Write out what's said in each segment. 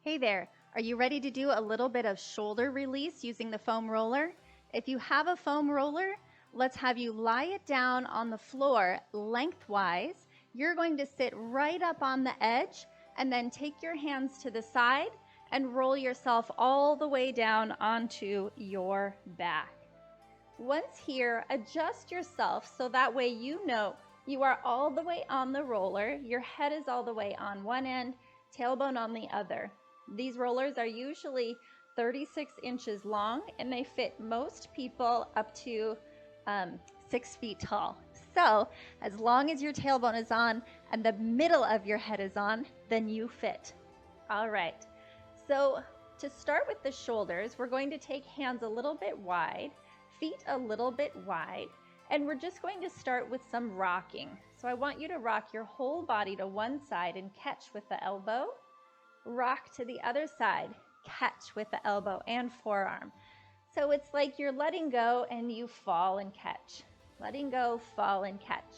Hey there, are you ready to do a little bit of shoulder release using the foam roller? If you have a foam roller, let's have you lie it down on the floor lengthwise. You're going to sit right up on the edge and then take your hands to the side and roll yourself all the way down onto your back. Once here, adjust yourself so that way you know you are all the way on the roller, your head is all the way on one end, tailbone on the other. These rollers are usually 36 inches long and they fit most people up to 6 feet tall. So as long as your tailbone is on and the middle of your head is on, then you fit. All right, so to start with the shoulders, we're going to take hands a little bit wide, feet a little bit wide, and we're just going to start with some rocking. So I want you to rock your whole body to one side and catch with the elbow. Rock to the other side, catch with the elbow and forearm. So it's like you're letting go and you fall and catch. Letting go, fall and catch.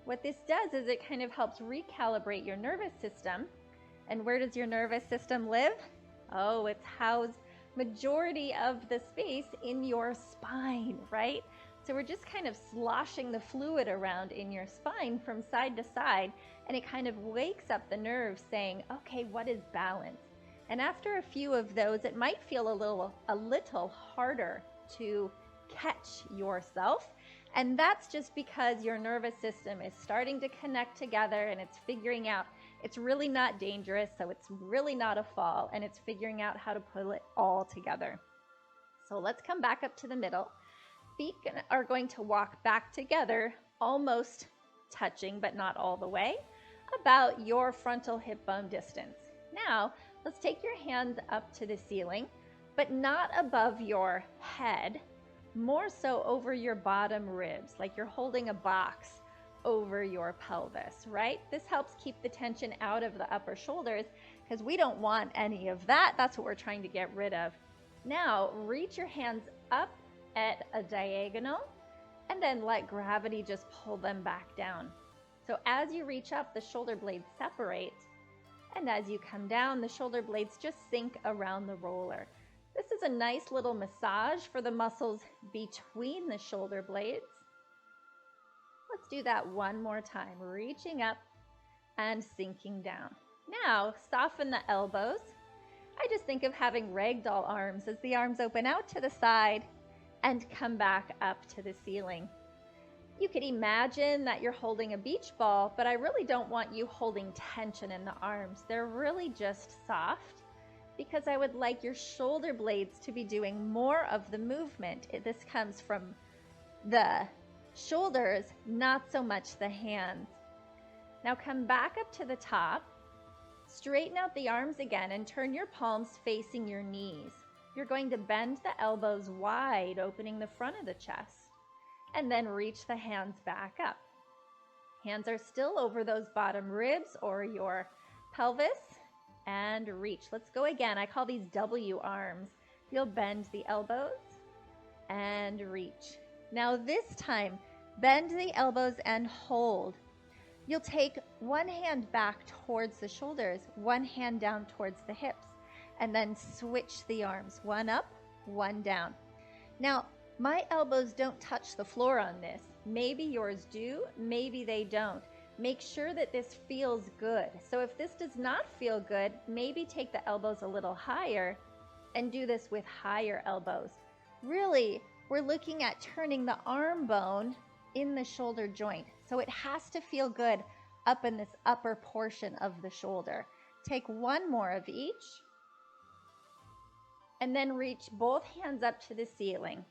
What this does is it kind of helps recalibrate your nervous system. And where does your nervous system live? Oh, it's housed majority of the space in your spine, right? So we're just kind of sloshing the fluid around in your spine from side to side, and it kind of wakes up the nerves saying, okay, what is balance? And after a few of those, it might feel a little harder to catch yourself. And that's just because your nervous system is starting to connect together and it's figuring out it's really not dangerous, so it's really not a fall, and it's figuring out how to pull it all together. So let's come back up to the middle. Feet are going to walk back together, almost touching, but not all the way, about your frontal hip bone distance. Now, let's take your hands up to the ceiling, but not above your head, more so over your bottom ribs, like you're holding a box over your pelvis, right? This helps keep the tension out of the upper shoulders because we don't want any of that. That's what we're trying to get rid of. Now, reach your hands up at a diagonal and then let gravity just pull them back down. So as you reach up, the shoulder blades separate, and as you come down, the shoulder blades just sink around the roller. This is a nice little massage for the muscles between the shoulder blades. Let's do that one more time, reaching up and sinking down. Now, soften the elbows. I just think of having ragdoll arms as the arms open out to the side and come back up to the ceiling. You could imagine that you're holding a beach ball, but I really don't want you holding tension in the arms. They're really just soft because I would like your shoulder blades to be doing more of the movement. This comes from the shoulders, not so much the hands. Now come back up to the top, straighten out the arms again and turn your palms facing your knees. You're going to bend the elbows wide, opening the front of the chest, and then reach the hands back up. Hands are still over those bottom ribs or your pelvis, and reach. Let's go again. I call these W arms. You'll bend the elbows and reach. Now this time, bend the elbows and hold. You'll take one hand back towards the shoulders, one hand down towards the hips, and then switch the arms, one up, one down. Now, my elbows don't touch the floor on this. Maybe yours do, maybe they don't. Make sure that this feels good. So if this does not feel good, maybe take the elbows a little higher and do this with higher elbows. Really, we're looking at turning the arm bone in the shoulder joint. So it has to feel good up in this upper portion of the shoulder. Take one more of each, and then reach both hands up to the ceiling.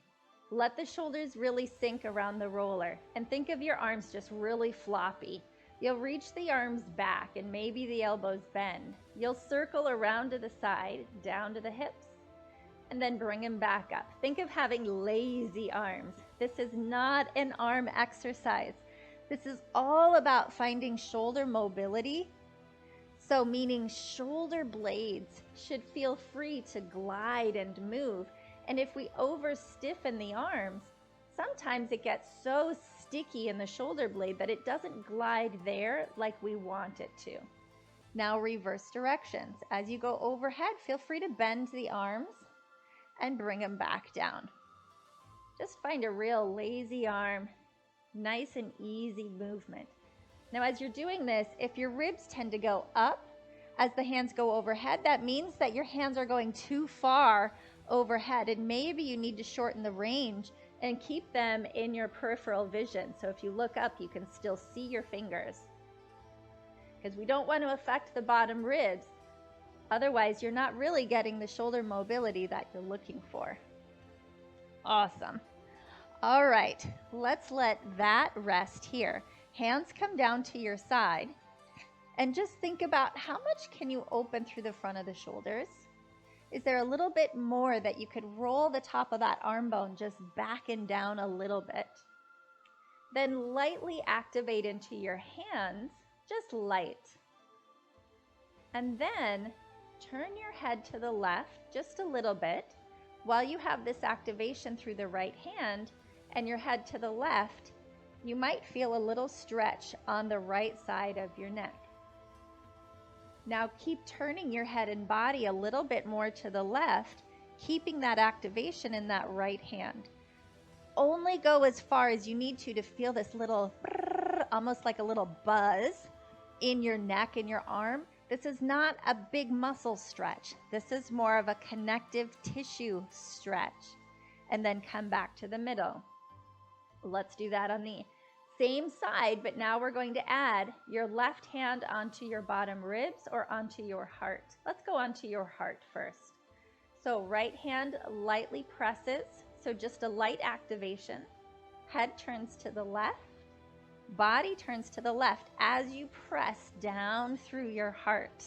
Let the shoulders really sink around the roller, and think of your arms just really floppy. You'll reach the arms back and maybe the elbows bend. You'll circle around to the side, down to the hips, and then bring them back up. Think of having lazy arms. This is not an arm exercise. This is all about finding shoulder mobility. So meaning shoulder blades should feel free to glide and move. And if we over stiffen the arms, sometimes it gets so sticky in the shoulder blade that it doesn't glide there like we want it to. Now reverse directions. As you go overhead, feel free to bend the arms and bring them back down. Just find a real lazy arm, nice and easy movement. Now as you're doing this, if your ribs tend to go up as the hands go overhead, that means that your hands are going too far overhead, and maybe you need to shorten the range and keep them in your peripheral vision. So if you look up, you can still see your fingers, because we don't want to affect the bottom ribs. Otherwise, you're not really getting the shoulder mobility that you're looking for. Awesome. All right, let's let that rest here. Hands come down to your side, and just think about how much can you open through the front of the shoulders? Is there a little bit more that you could roll the top of that arm bone just back and down a little bit? Then lightly activate into your hands, just light. And then turn your head to the left just a little bit while you have this activation through the right hand and your head to the left. You might feel a little stretch on the right side of your neck. Now keep turning your head and body a little bit more to the left, keeping that activation in that right hand. Only go as far as you need to feel this little, almost like a little buzz in your neck and your arm. This is not a big muscle stretch. This is more of a connective tissue stretch. And then come back to the middle. Let's do that on the same side, but now we're going to add your left hand onto your bottom ribs or onto your heart. Let's go onto your heart first. So right hand lightly presses, so just a light activation. Head turns to the left, body turns to the left as you press down through your heart.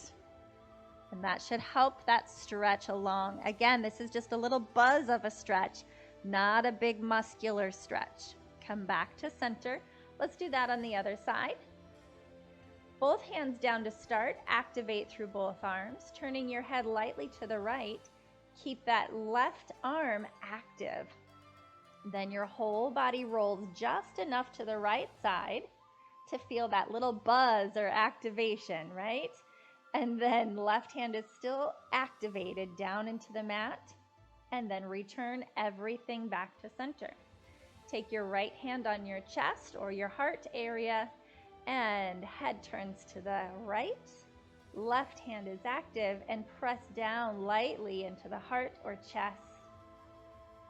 And that should help that stretch along. Again, this is just a little buzz of a stretch, not a big muscular stretch. Come back to center. Let's do that on the other side. Both hands down to start. Activate through both arms, turning your head lightly to the right. Keep that left arm active. Then your whole body rolls just enough to the right side to feel that little buzz or activation, right? And then left hand is still activated down into the mat. And then return everything back to center. Take your right hand on your chest or your heart area, and head turns to the right. Left hand is active, and press down lightly into the heart or chest.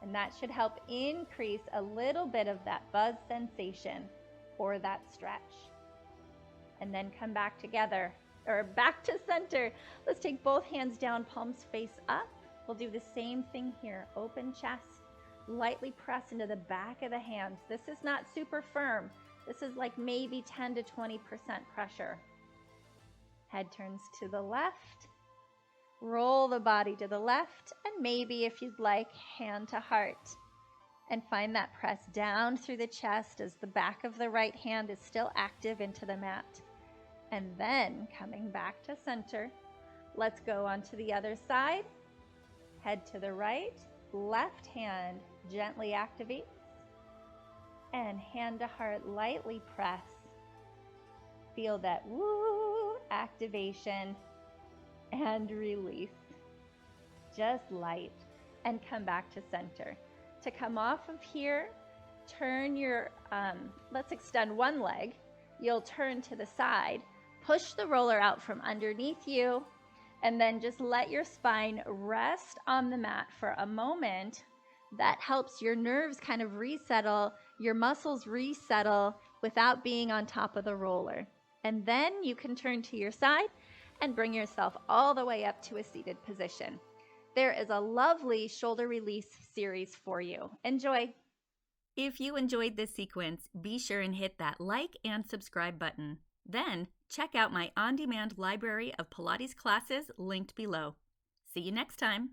And that should help increase a little bit of that buzz sensation or that stretch. And then come back together, or back to center. Let's take both hands down, palms face up. We'll do the same thing here. Open chest. Lightly press into the back of the hands. This is not super firm. This is like maybe 10 to 20% pressure. Head turns to the left. Roll the body to the left, and maybe if you'd like, hand to heart. And find that press down through the chest as the back of the right hand is still active into the mat. And then coming back to center, let's go on to the other side. Head to the right. Left hand gently activates, and hand to heart lightly press. Feel that woo activation and release. Just light, and come back to center. To come off of here, turn your, let's extend one leg. You'll turn to the side, push the roller out from underneath you, and then just let your spine rest on the mat for a moment. That helps your nerves kind of resettle, your muscles resettle without being on top of the roller. And then you can turn to your side and bring yourself all the way up to a seated position. There is a lovely shoulder release series for you. Enjoy. If you enjoyed this sequence, be sure and hit that like and subscribe button. Then, check out my on-demand library of Pilates classes linked below. See you next time.